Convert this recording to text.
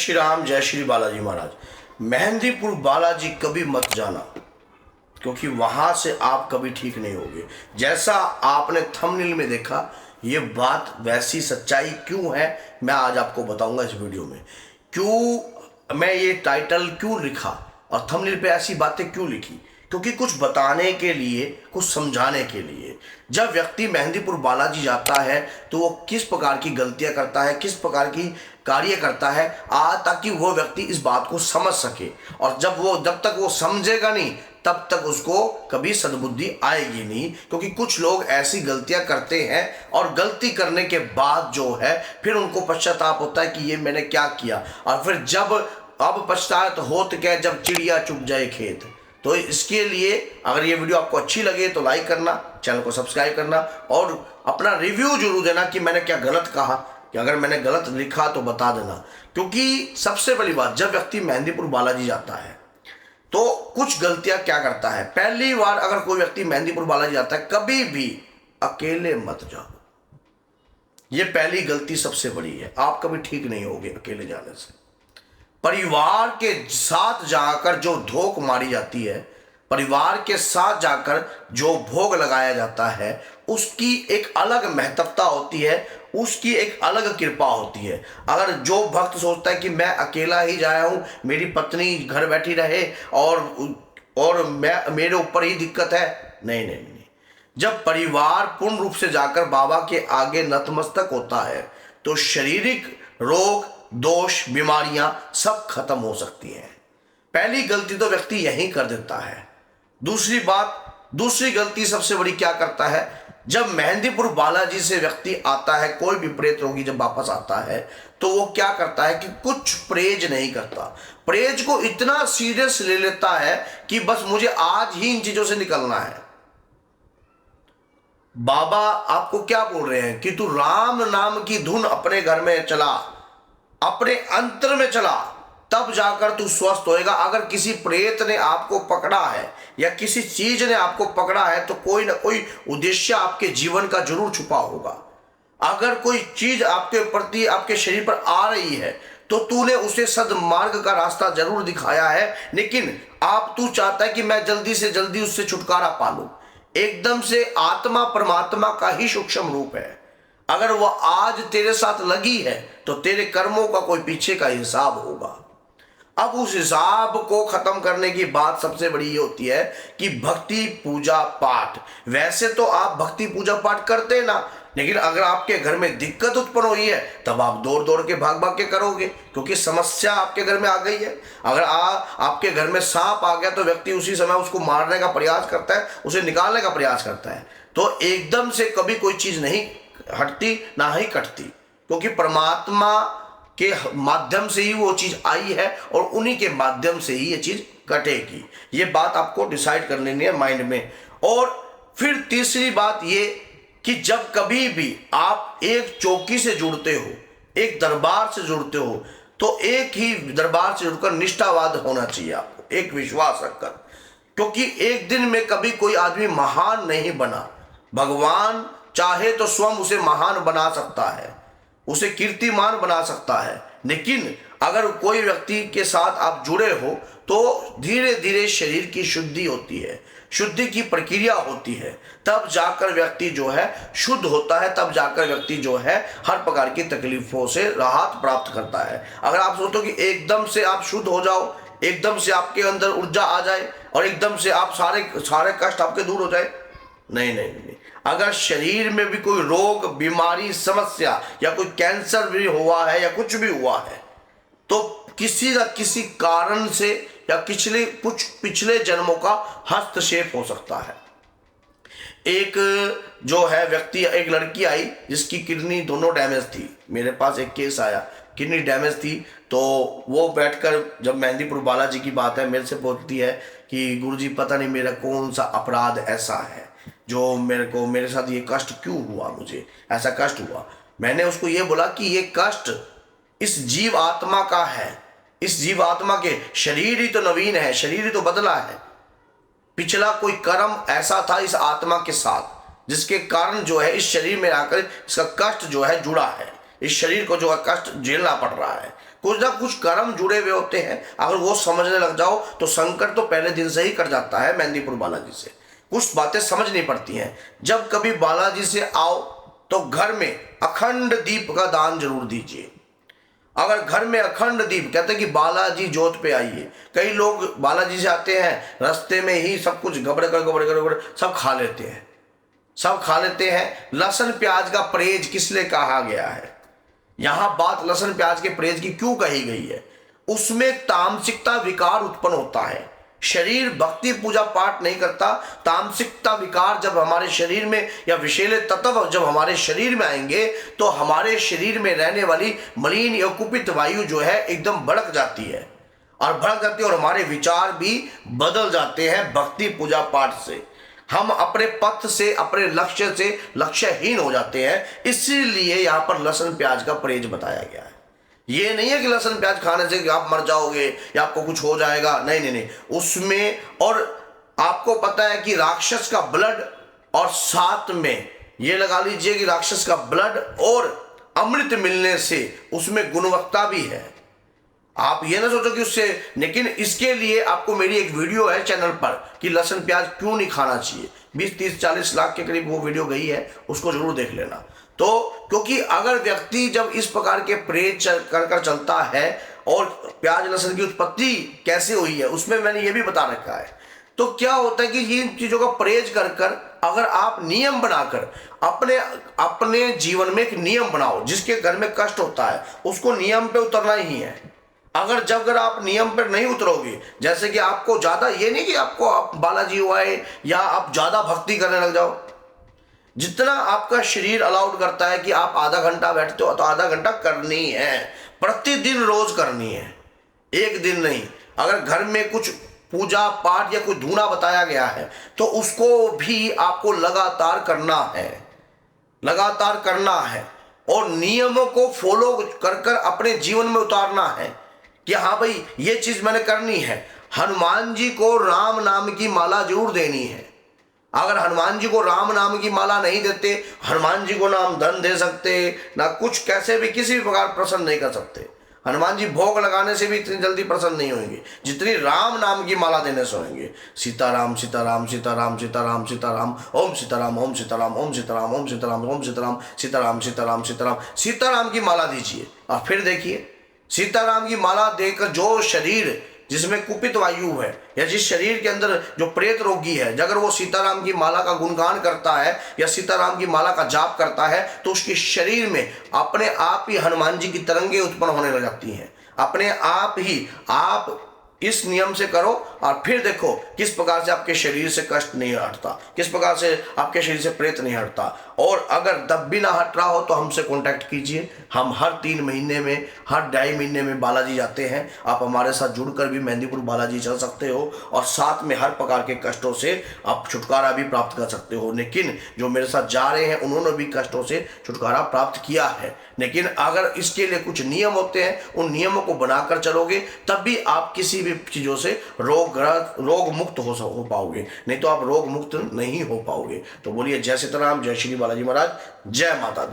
श्री राम, जय श्री बालाजी महाराज। मेहंदीपुर बालाजी कभी मत जाना, क्योंकि वहां से आप कभी ठीक नहीं होगे। जैसा आपने थंबनेल में देखा, ये बात वैसी सच्चाई क्यों है मैं आज आपको बताऊंगा इस वीडियो में। क्यों मैं ये टाइटल क्यों लिखा और थंबनेल पे ऐसी बातें क्यों लिखी, क्योंकि कुछ बताने के लिए, कुछ समझाने के लिए। जब व्यक्ति मेहंदीपुर बालाजी जाता है तो वो किस प्रकार की गलतियां करता है, किस प्रकार की कार्य करता है, ताकि वो व्यक्ति इस बात को समझ सके। और जब तक वो समझेगा नहीं, तब तक उसको कभी सद्बुद्धि आएगी नहीं। क्योंकि कुछ लोग ऐसी गलतियां करते हैं और गलती करने के बाद जो है फिर उनको पश्चाताप होता है कि ये मैंने क्या किया। और फिर अब पछताए तो होत क्या, जब चिड़िया चुग जाए खेत। तो इसके लिए अगर ये वीडियो आपको अच्छी लगे तो लाइक करना, चैनल को सब्सक्राइब करना और अपना रिव्यू जरूर देना कि मैंने क्या गलत कहा, कि अगर मैंने गलत लिखा तो बता देना। क्योंकि सबसे बड़ी बात, जब व्यक्ति मेहंदीपुर बालाजी जाता है तो कुछ गलतियां क्या करता है। पहली बार अगर कोई व्यक्ति मेहंदीपुर बालाजी जाता है, कभी भी अकेले मत जाओ। ये पहली गलती सबसे बड़ी है। आप कभी ठीक नहीं होगे अकेले जाने से। परिवार के साथ जाकर जो धोख मारी जाती है, परिवार के साथ जाकर जो भोग लगाया जाता है, उसकी एक अलग महत्वता होती है, उसकी एक अलग कृपा होती है। अगर जो भक्त सोचता है कि मैं अकेला ही जाया हूं, मेरी पत्नी घर बैठी रहे और मेरे ऊपर ही दिक्कत है, नहीं नहीं नहीं। जब परिवार पूर्ण रूप से जाकर बाबा के आगे नतमस्तक होता है तो शारीरिक रोग, दोष, बीमारियां सब खत्म हो सकती हैं। पहली गलती तो व्यक्ति यही कर देता है। दूसरी गलती सबसे बड़ी क्या करता है, जब मेहंदीपुर बालाजी से व्यक्ति आता है, कोई भी प्रेत रोगी जब वापस आता है तो वो क्या करता है कि कुछ परहेज नहीं करता। परहेज को इतना सीरियस ले लेता है कि बस मुझे आज ही इन चीजों से निकलना है। बाबा आपको क्या बोल रहे हैं कि तू राम नाम की धुन अपने घर में चला, अपने अंतर में चला, तब जाकर तू स्वस्थ होएगा। अगर किसी प्रेत ने आपको पकड़ा है या किसी चीज ने आपको पकड़ा है तो कोई ना कोई उद्देश्य आपके जीवन का जरूर छुपा होगा। अगर कोई चीज आपके प्रति, आपके शरीर पर आ रही है तो तूने उसे सद्मार्ग का रास्ता जरूर दिखाया है, लेकिन तू चाहता है कि मैं जल्दी से जल्दी उससे छुटकारा पा लूं। एकदम से आत्मा परमात्मा का ही सूक्ष्म रूप है। अगर वह आज तेरे साथ लगी है तो तेरे कर्मों का कोई पीछे का हिसाब होगा। अब उस हिसाब को खत्म करने की बात सबसे बड़ी ये होती है कि भक्ति पूजा पाठ। वैसे तो आप भक्ति पूजा पाठ करते ना, लेकिन अगर आपके घर में दिक्कत उत्पन्न हुई है तब आप दौड़ दौड़ के भाग भाग के करोगे, क्योंकि समस्या आपके घर में आ गई है। अगर आपके घर में सांप आ गया तो व्यक्ति उसी समय उसको मारने का प्रयास करता है, उसे निकालने का प्रयास करता है। तो एकदम से कभी कोई चीज नहीं हटती ना ही कटती, क्योंकि परमात्मा के माध्यम से ही वो चीज आई है और उन्हीं के माध्यम से ही ये चीज कटेगी। ये बात आपको डिसाइड कर लेनी है माइंड में। और फिर तीसरी बात ये कि जब कभी भी आप एक चौकी से जुड़ते हो, एक दरबार से जुड़ते हो, तो एक ही दरबार से जुड़कर निष्ठावाद होना चाहिए आपको, एक विश्वास रखकर। क्योंकि एक दिन में कभी कोई आदमी महान नहीं बना। भगवान चाहे तो स्वयं उसे महान बना सकता है, उसे कीर्तिमान बना सकता है। लेकिन अगर कोई व्यक्ति के साथ आप जुड़े हो तो धीरे धीरे शरीर की शुद्धि होती है, शुद्धि की प्रक्रिया होती है, तब जाकर व्यक्ति जो है शुद्ध होता है, तब जाकर व्यक्ति जो है हर प्रकार की तकलीफों से राहत प्राप्त करता है। अगर आप सोचो कि एकदम से आप शुद्ध हो जाओ, एकदम से आपके अंदर ऊर्जा आ जाए और एकदम से आप सारे कष्ट आपके दूर हो जाए, नहीं नहीं नहीं। अगर शरीर में भी कोई रोग, बीमारी, समस्या या कोई कैंसर भी हुआ है या कुछ भी हुआ है तो किसी न किसी कारण से या पिछले जन्मों का हस्तक्षेप हो सकता है। एक जो है व्यक्ति, एक लड़की आई जिसकी किडनी दोनों डैमेज थी। मेरे पास एक केस आया, किडनी डैमेज थी। तो वो बैठकर, जब मेहंदीपुर बालाजी की बात है, मेरे से बोलती है कि गुरुजी पता नहीं मेरा कौन सा अपराध ऐसा है जो मेरे साथ ये कष्ट क्यों हुआ, मुझे ऐसा कष्ट हुआ। मैंने उसको ये बोला कि ये कष्ट इस जीव आत्मा का है। इस जीव आत्मा के शरीर ही तो नवीन है, शरीर ही तो बदला है। पिछला कोई कर्म ऐसा था इस आत्मा के साथ जिसके कारण जो है इस शरीर में आकर इसका कष्ट जो है जुड़ा है, इस शरीर को जो है कष्ट झेलना पड़ रहा है। कुछ ना कुछ कर्म जुड़े हुए होते हैं। अगर वो समझने लग जाओ तो संकट तो पहले दिन से ही कट जाता है। मेहंदीपुर बालाजी से कुछ बातें समझनी पड़ती हैं। जब कभी बालाजी से आओ तो घर में अखंड दीप का दान जरूर दीजिए। अगर घर में अखंड दीप, कहते हैं कि बालाजी जोत पे आइए। कई लोग बालाजी से आते हैं, रास्ते में ही सब कुछ गबड़ सब खा लेते हैं, सब खा लेते हैं। लहसुन प्याज का परहेज किस लिए कहा गया है? यहां बात लहसुन प्याज के परहेज की क्यों कही गई है? उसमें तामसिकता विकार उत्पन्न होता है। शरीर भक्ति पूजा पाठ नहीं करता, तामसिकता विकार जब हमारे शरीर में, या विषैले तत्व जब हमारे शरीर में आएंगे तो हमारे शरीर में रहने वाली मलिन या कुपित वायु जो है एकदम भड़क जाती है, और भड़क जाती है, और हमारे विचार भी बदल जाते हैं भक्ति पूजा पाठ से। हम अपने पथ से, अपने लक्ष्य से लक्ष्यहीन हो जाते हैं। इसीलिए यहाँ पर लहसुन प्याज का परहेज बताया गया है। ये नहीं है कि लहसुन प्याज खाने से आप मर जाओगे या आपको कुछ हो जाएगा, नहीं नहीं नहीं, उसमें। और आपको पता है कि राक्षस का ब्लड, और साथ में ये लगा लीजिए कि राक्षस का ब्लड और अमृत मिलने से उसमें गुणवत्ता भी है। आप ये ना सोचो कि उससे, लेकिन इसके लिए आपको मेरी एक वीडियो है चैनल पर कि लहसुन प्याज क्यों नहीं खाना चाहिए। 20, 30, 40 लाख के करीब वो वीडियो गई है, उसको जरूर देख लेना। तो क्योंकि अगर व्यक्ति जब इस प्रकार के परहेज कर चलता है, और प्याज लहसुन की उत्पत्ति कैसे हुई है उसमें मैंने ये भी बता रखा है। तो क्या होता है कि इन चीजों का परहेज कर अगर आप नियम बनाकर अपने जीवन में एक नियम बनाओ, जिसके घर में कष्ट होता है उसको नियम पे उतरना ही है। अगर आप नियम पर नहीं उतरोगे, जैसे कि आपको ज्यादा, ये नहीं कि आपको आप बालाजी हुआ है या आप ज्यादा भक्ति करने लग जाओ। जितना आपका शरीर अलाउड करता है कि आप आधा घंटा बैठते हो तो आधा घंटा करनी है, प्रतिदिन रोज करनी है, एक दिन नहीं। अगर घर में कुछ पूजा पाठ या कोई धूना बताया गया है तो उसको भी आपको लगातार करना है, लगातार करना है, और नियमों को फॉलो कर अपने जीवन में उतारना है कि हाँ भाई ये चीज मैंने करनी है। हनुमान जी को राम नाम की माला जरूर देनी है। अगर हनुमान जी को राम नाम की माला नहीं देते, हनुमान जी को ना हम धन दे सकते, ना कुछ कैसे भी किसी भी प्रकार प्रसन्न नहीं कर सकते। हनुमान जी भोग लगाने से भी इतनी जल्दी प्रसन्न नहीं होंगे जितनी राम नाम की माला देने से होंगे। सीताराम सीताराम सीताराम सीताराम सीताराम, ओम सीताराम ओम सीताराम ओम सीताराम ओम सीताराम ओम सीताराम, सीताराम सीताराम सीताराम, सीताराम की माला दीजिए। और फिर देखिए, सीताराम की माला देकर जो शरीर जिसमें कुपित वायु है, या जिस शरीर के अंदर जो प्रेत रोगी है, अगर वो सीताराम की माला का गुणगान करता है या सीताराम की माला का जाप करता है तो उसके शरीर में अपने आप ही हनुमान जी की तरंगे उत्पन्न होने लग जाती हैं। अपने आप ही आप इस नियम से करो, और फिर देखो किस प्रकार से आपके शरीर से कष्ट नहीं हटता, किस प्रकार से आपके शरीर से प्रेत नहीं हटता। और अगर तब भी ना हट रहा हो तो हमसे कांटेक्ट कीजिए। हम हर 3 महीने में, हर 2.5 महीने में बालाजी जाते हैं। आप हमारे साथ जुड़कर भी मेहंदीपुर बालाजी चल सकते हो, और साथ में हर प्रकार के कष्टों से आप छुटकारा भी प्राप्त कर सकते हो। लेकिन जो मेरे साथ जा रहे हैं उन्होंने भी कष्टों से छुटकारा प्राप्त किया है। लेकिन अगर इसके लिए कुछ नियम होते हैं, उन नियमों को बनाकर चलोगे तब भी आप किसी भी चीजों से रोग मुक्त हो पाओगे, नहीं तो आप रोग मुक्त नहीं हो पाओगे। तो बोलिए जय सीताराम, जय श्री बालाजी महाराज, जय माता दी।